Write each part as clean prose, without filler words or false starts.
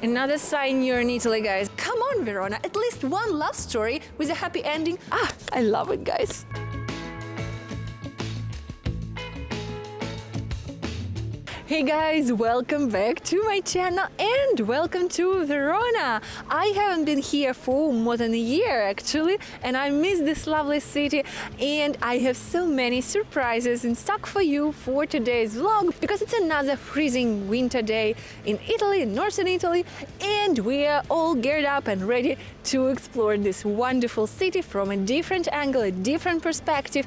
Another sign you're in Italy, guys. Come on, Verona, at least one love story with a happy ending. I love it, guys. Hey guys, welcome back to my channel and welcome to Verona. I haven't been here for more than a year actually, and I miss this lovely city, and I have so many surprises in stock for you for today's vlog because it's another freezing winter day in Italy, in northern Italy, and we are all geared up and ready to explore this wonderful city from a different angle, a different perspective,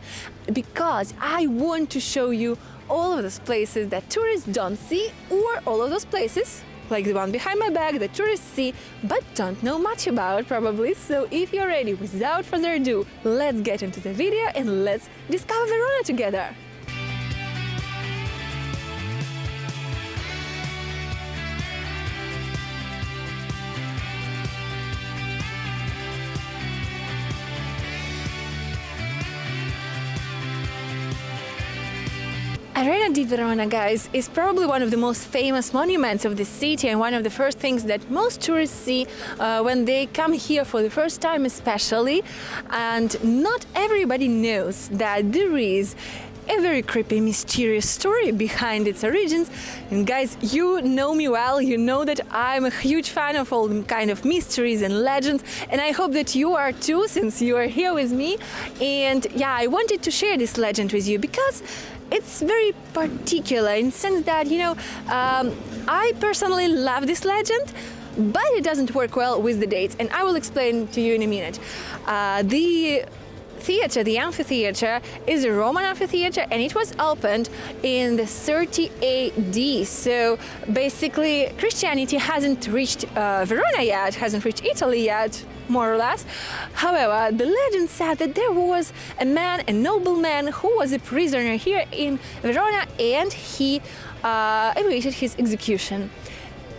because I want to show you all of those places that tourists don't see, or all of those places, like the one behind my back, that tourists see but don't know much about probably. So if you're ready, without further ado, let's get into the video and let's discover Verona together. Arena di Verona, guys, is probably one of the most famous monuments of the city and one of the first things that most tourists see when they come here for the first time especially. And not everybody knows that there is a very creepy, mysterious story behind its origins. And guys, you know me well, you know that I'm a huge fan of all the kind of mysteries and legends, and I hope that you are too, since you are here with me. And yeah, I wanted to share this legend with you because it's very particular in the sense that, I personally love this legend, but it doesn't work well with the dates, and I will explain to you in a minute. The theater, the amphitheater, is a Roman amphitheater, and it was opened in the 30 AD. So basically, Christianity hasn't reached Verona yet, hasn't reached Italy yet, more or less. However, the legend said that there was a man, a nobleman, who was a prisoner here in Verona, and he awaited his execution.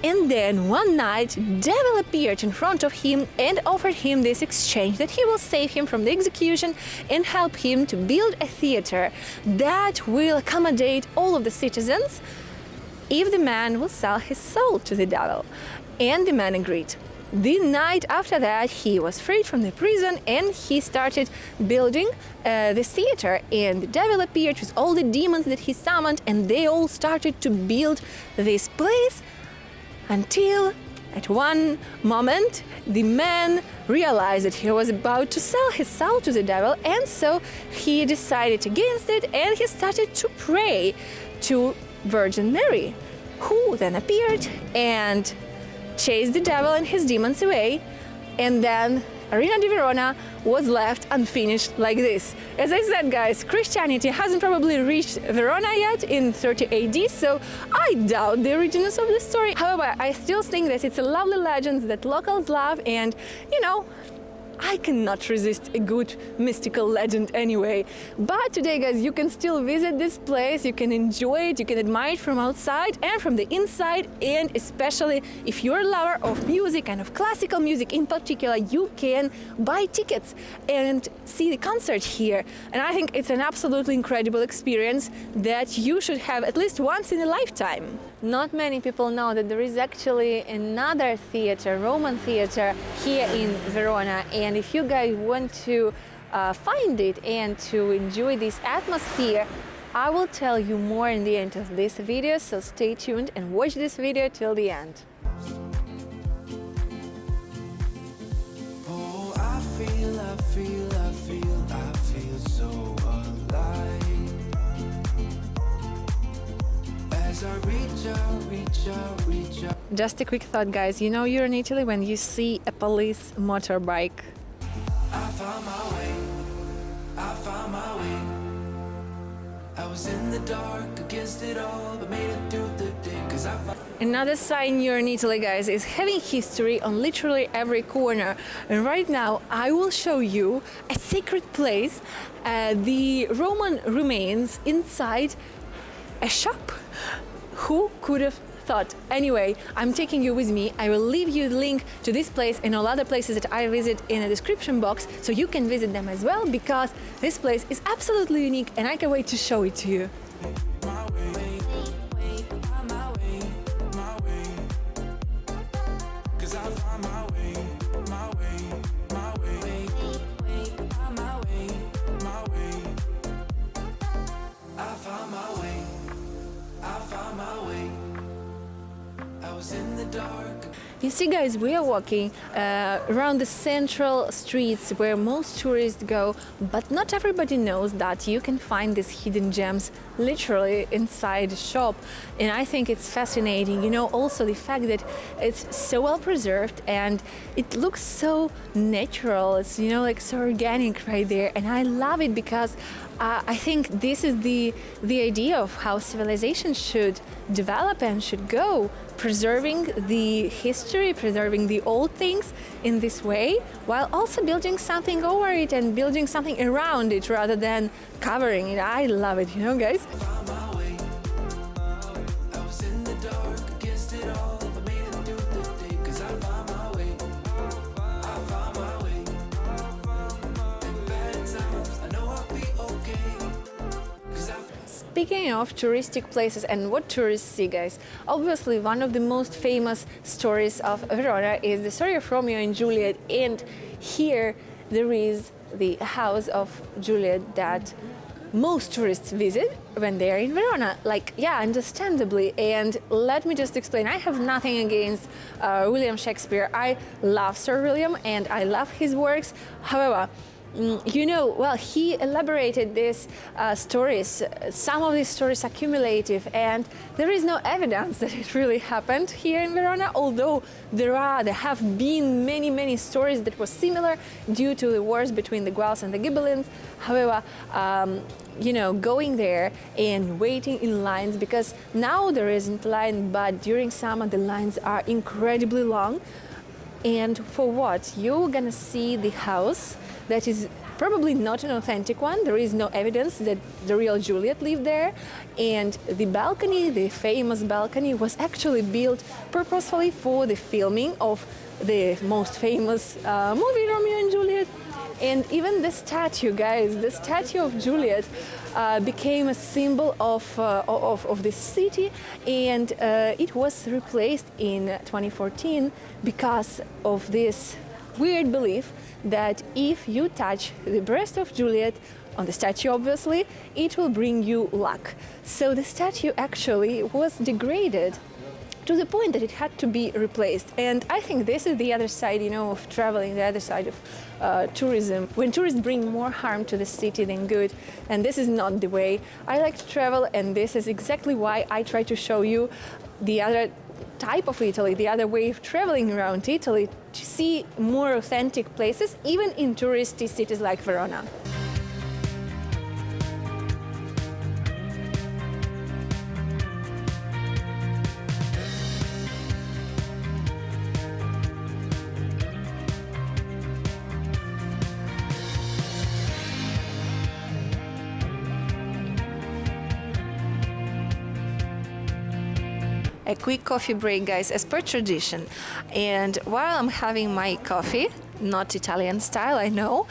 And then one night, devil appeared in front of him and offered him this exchange, that he will save him from the execution and help him to build a theater that will accommodate all of the citizens if the man will sell his soul to the devil. And the man agreed. The night after that, he was freed from the prison and he started building this theater. And the devil appeared with all the demons that he summoned, and they all started to build this place, until at one moment the man realized that he was about to sell his soul to the devil, and so he decided against it, and he started to pray to Virgin Mary, who then appeared and chased the devil and his demons away. And then Arena di Verona was left unfinished like this. As I said, guys, Christianity hasn't probably reached Verona yet in 30 AD, so I doubt the origins of the story. However, I still think that it's a lovely legend that locals love, and I cannot resist a good mystical legend anyway. But today, guys, you can still visit this place, you can enjoy it, you can admire it from outside and from the inside, and especially if you're a lover of music and of classical music in particular, you can buy tickets and see the concert here. And I think it's an absolutely incredible experience that you should have at least once in a lifetime. Not many people know that there is actually another theater, Roman theater, here in Verona, and if you guys want to find it and to enjoy this atmosphere, I will tell you more in the end of this video, so stay tuned and watch this video till the end. Oh, I feel so alive as I reach out. Just a quick thought, guys, you're in Italy when you see a police motorbike. I found my way. I was in the dark against it all, but made it through the day, 'cause I found. Another sign you're in Italy, guys, is having history on literally every corner. And right now, I will show you a sacred place, the Roman remains inside a shop. Who could have thought? Anyway, I'm taking you with me. I will leave you the link to this place and all other places that I visit in the description box, so you can visit them as well, because this place is absolutely unique and I can't wait to show it to you. cause I find my way, my way, my way, find my way, my way. I found my way, I found my way. I was in the dark. You see, guys, we are walking around the central streets where most tourists go, but not everybody knows that you can find these hidden gems literally inside the shop. And I think it's fascinating, you know, also the fact that it's so well preserved and it looks so natural. It's, you know, like so organic right there. And I love it because I think this is the idea of how civilization should develop and should go, preserving the history, preserving the old things in this way, while also building something over it and building something around it rather than covering it. I love it, you know, guys. Found my way. I was in the dark against it all, but made it through the day, cause I found my way. I found my way. In bad times, I know I'll be okay. Cause I Speaking of touristic places and what tourists see, guys, obviously one of the most famous stories of Verona is the story of Romeo and Juliet, and here there is the house of Juliet that most tourists visit when they are in Verona. Like, yeah, understandably. And let me just explain, I have nothing against William Shakespeare. I love Sir William and I love his works. However, you know, well, he elaborated these stories. Some of these stories are cumulative, and there is no evidence that it really happened here in Verona, although there have been many stories that were similar due to the wars between the Guelphs and the Ghibellines. However, you know, going there and waiting in lines, because now there isn't line, but during summer the lines are incredibly long. And for what? You're gonna see the house that is probably not an authentic one. There is no evidence that the real Juliet lived there. And the balcony, the famous balcony, was actually built purposefully for the filming of the most famous movie, Romeo and Juliet. And even the statue, guys, the statue of Juliet became a symbol of this city, and it was replaced in 2014 because of this weird belief that if you touch the breast of Juliet, on the statue obviously, it will bring you luck. So the statue actually was degraded to the point that it had to be replaced. And I think this is the other side, you know, of traveling, the other side of tourism. When tourists bring more harm to the city than good, and this is not the way I like to travel, and this is exactly why I try to show you the other type of Italy, the other way of traveling around Italy, to see more authentic places, even in touristy cities like Verona. A quick coffee break, guys, as per tradition. And while I'm having my coffee, not Italian style, I know,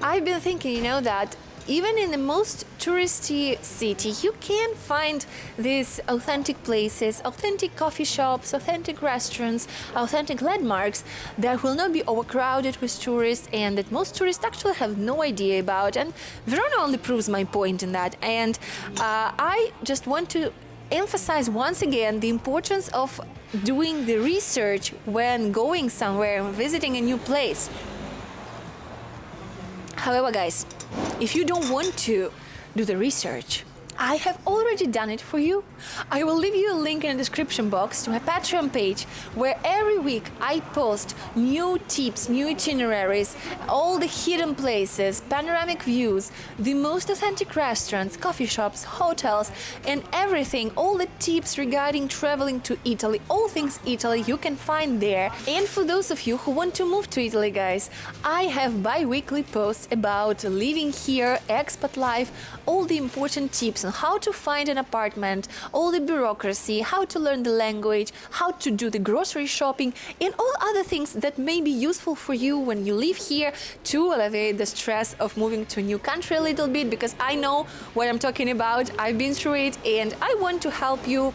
I've been thinking, you know, that even in the most touristy city, you can find these authentic places, authentic coffee shops, authentic restaurants, authentic landmarks that will not be overcrowded with tourists and that most tourists actually have no idea about. And Verona only proves my point in that. And I just want to emphasize once again the importance of doing the research when going somewhere and visiting a new place. However, guys, if you don't want to do the research, I have already done it for you. I will leave you a link in the description box to my Patreon page, where every week I post new tips, new itineraries, all the hidden places, panoramic views, the most authentic restaurants, coffee shops, hotels, and everything, all the tips regarding traveling to Italy, all things Italy you can find there. And for those of you who want to move to Italy, guys, I have bi-weekly posts about living here, expat life, all the important tips on how to find an apartment, all the bureaucracy, how to learn the language, how to do the grocery shopping, and all other things that may be useful for you when you live here to alleviate the stress of moving to a new country a little bit, because I know what I'm talking about, I've been through it, and I want to help you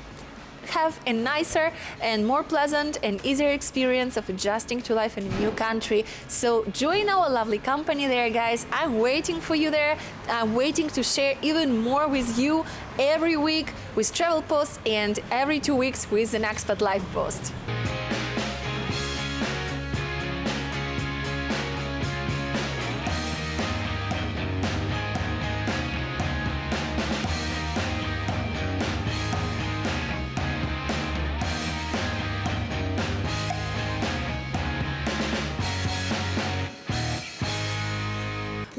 have a nicer and more pleasant and easier experience of adjusting to life in a new country. So join our lovely company there, guys. I'm waiting for you there. I'm waiting to share even more with you every week with travel posts and every 2 weeks with an expat life post.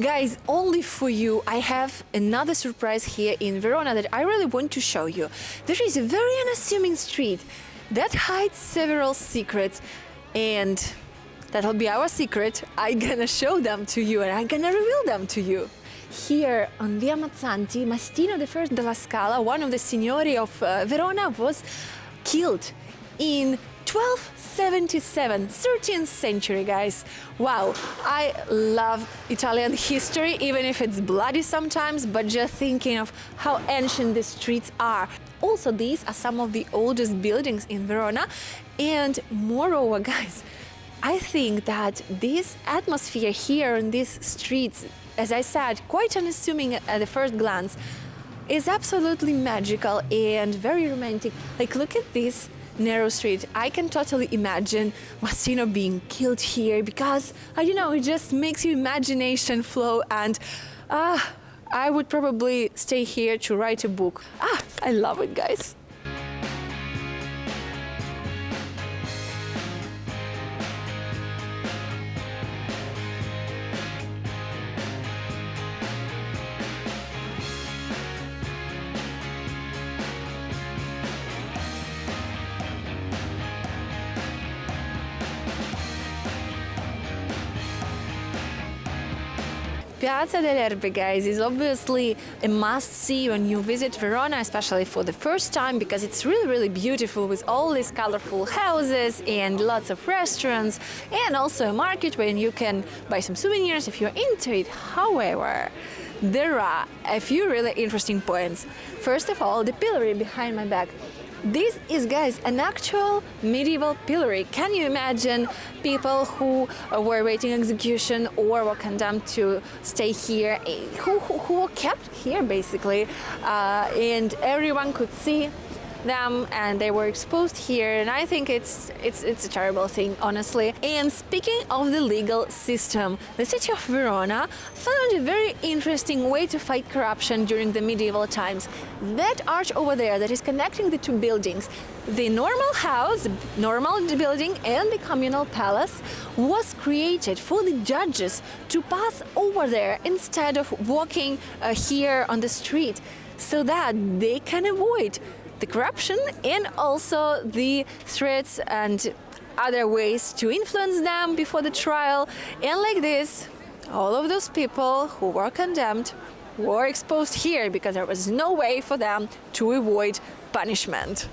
Guys, only for you, I have another surprise here in Verona that I really want to show you. There is a very unassuming street that hides several secrets, and that'll be our secret. I'm gonna show them to you and I'm gonna reveal them to you. Here on Via Mazzanti, Mastino I della Scala, one of the signori of Verona, was killed in 1277, 13th century, guys. Wow, I love Italian history, even if it's bloody sometimes, but just thinking of how ancient the streets are. Also, these are some of the oldest buildings in Verona, and moreover, guys, I think that this atmosphere here in these streets, as I said, quite unassuming at the first glance, is absolutely magical and very romantic. Like, look at this narrow street. I can totally imagine Mastino being killed here because, I don't know, it just makes your imagination flow, and I would probably stay here to write a book. I love it, guys. Piazza delle Erbe, guys, is obviously a must-see when you visit Verona, especially for the first time, because it's really, really beautiful with all these colorful houses and lots of restaurants, and also a market where you can buy some souvenirs if you're into it. However, there are a few really interesting points. First of all, the pillory behind my back. This is, guys, an actual medieval pillory. Can you imagine people who were awaiting execution or were condemned to stay here, who were kept here basically, and everyone could see them and they were exposed here, and I think it's a terrible thing, honestly. And speaking of the legal system, the city of Verona found a very interesting way to fight corruption during the medieval times. That arch over there that is connecting the two buildings, the normal house, the normal building, and the communal palace, was created for the judges to pass over there instead of walking here on the street, so that they can avoid the corruption and also the threats and other ways to influence them before the trial. And like this, all of those people who were condemned were exposed here because there was no way for them to avoid punishment.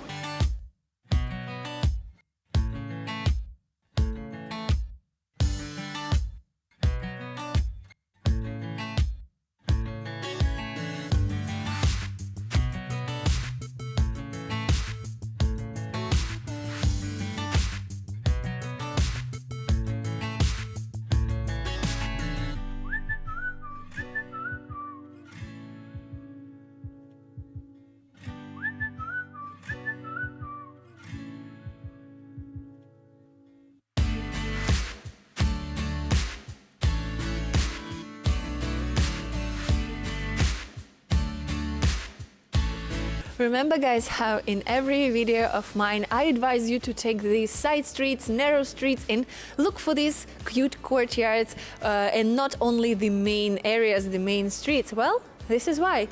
Remember, guys, how in every video of mine I advise you to take these side streets, narrow streets, and look for these cute courtyards and not only the main areas, the main streets. Well, this is why.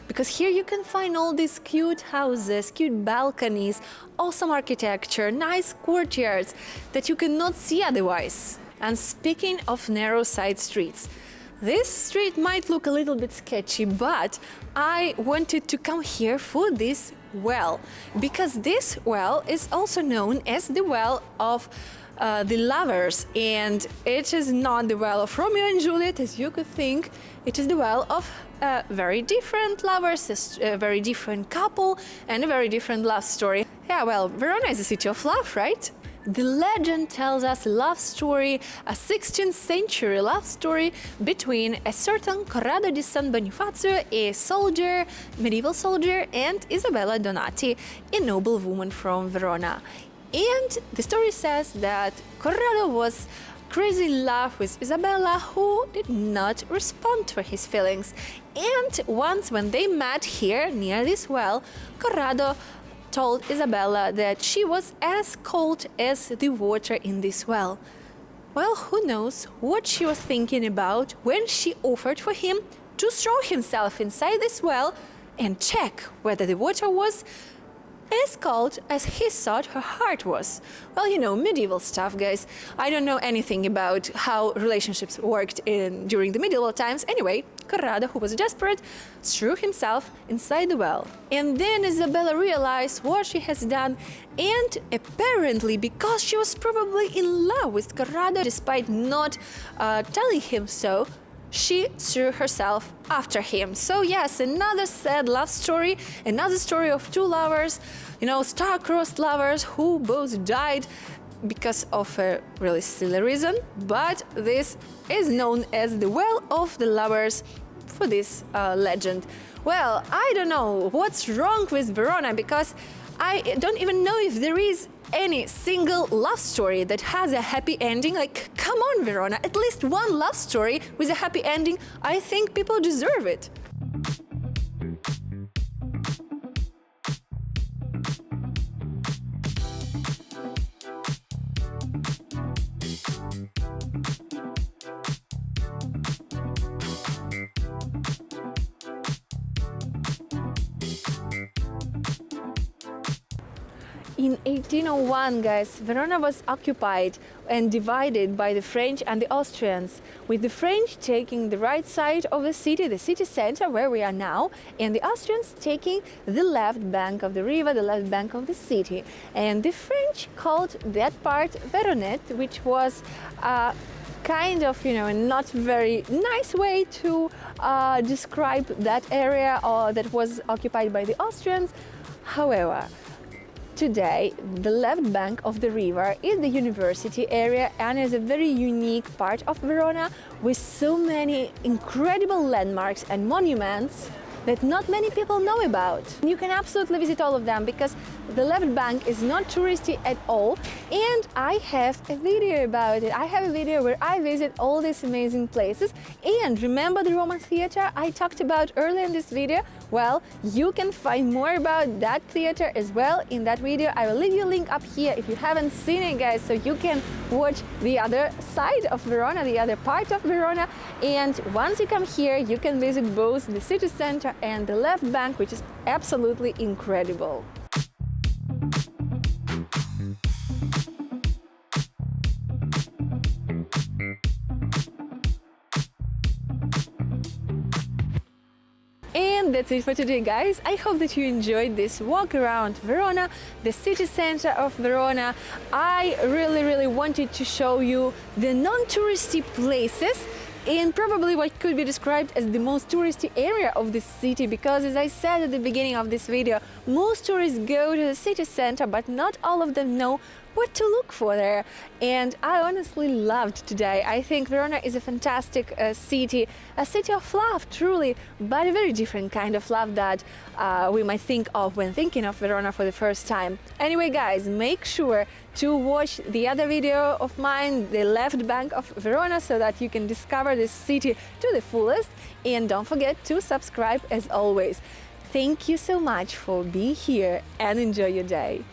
Because here you can find all these cute houses, cute balconies, awesome architecture, nice courtyards that you cannot see otherwise. And speaking of narrow side streets, this street might look a little bit sketchy, but I wanted to come here for this well, because this well is also known as the well of the lovers, and it is not the well of Romeo and Juliet, as you could think. It is the well of very different lovers, a very different couple, and a very different love story. Yeah, well, Verona is a city of love, right? The legend tells us a love story, a 16th century love story between a certain Corrado di San Bonifacio, a soldier, medieval soldier, and Isabella Donati, a noble woman from Verona. And the story says that Corrado was crazy in love with Isabella, who did not respond to his feelings. And once when they met here near this well, Corrado told Isabella that she was as cold as the water in this well. Well, who knows what she was thinking about when she offered for him to throw himself inside this well and check whether the water was as cold as he thought her heart was. Well, you know, medieval stuff, guys. I don't know anything about how relationships worked during the medieval times. Anyway, Corrado, who was desperate, threw himself inside the well. And then Isabella realized what she has done, and apparently, because she was probably in love with Corrado, despite not telling him so, she threw herself after him. So yes, another sad love story, another story of two lovers, you know, star-crossed lovers who both died because of a really silly reason, but this is known as the Well of the Lovers for this legend. Well, I don't know what's wrong with Verona, because I don't even know if there is any single love story that has a happy ending. Like, come on, Verona, at least one love story with a happy ending. I think people deserve it. In 1801, guys, Verona was occupied and divided by the French and the Austrians, with the French taking the right side of the city center where we are now, and the Austrians taking the left bank of the river, the left bank of the city. And the French called that part Veronette, which was kind of, you know, a not very nice way to describe that area that was occupied by the Austrians. However, today, the left bank of the river is the university area and is a very unique part of Verona with so many incredible landmarks and monuments that not many people know about. You can absolutely visit all of them because the left bank is not touristy at all, and I have a video about it. I have a video where I visit all these amazing places. And remember the Roman theater I talked about earlier in this video? Well, you can find more about that theater as well in that video. I will leave you a link up here if you haven't seen it, guys, so you can watch the other side of Verona, the other part of Verona. And once you come here, you can visit both the city center and the left bank, which is absolutely incredible. And that's it for today, guys. I hope that you enjoyed this walk around Verona, the city center of Verona. I really wanted to show you the non-touristy places in probably what could be described as the most touristy area of the city, because as I said at the beginning of this video, most tourists go to the city center, but not all of them know what to look for there. And I honestly loved today. I think Verona is a fantastic city, a city of love, truly, but a very different kind of love that we might think of when thinking of Verona for the first time. Anyway, guys, make sure to watch the other video of mine, the left bank of Verona, so that you can discover this city to the fullest. And don't forget to subscribe as always. Thank you so much for being here and enjoy your day.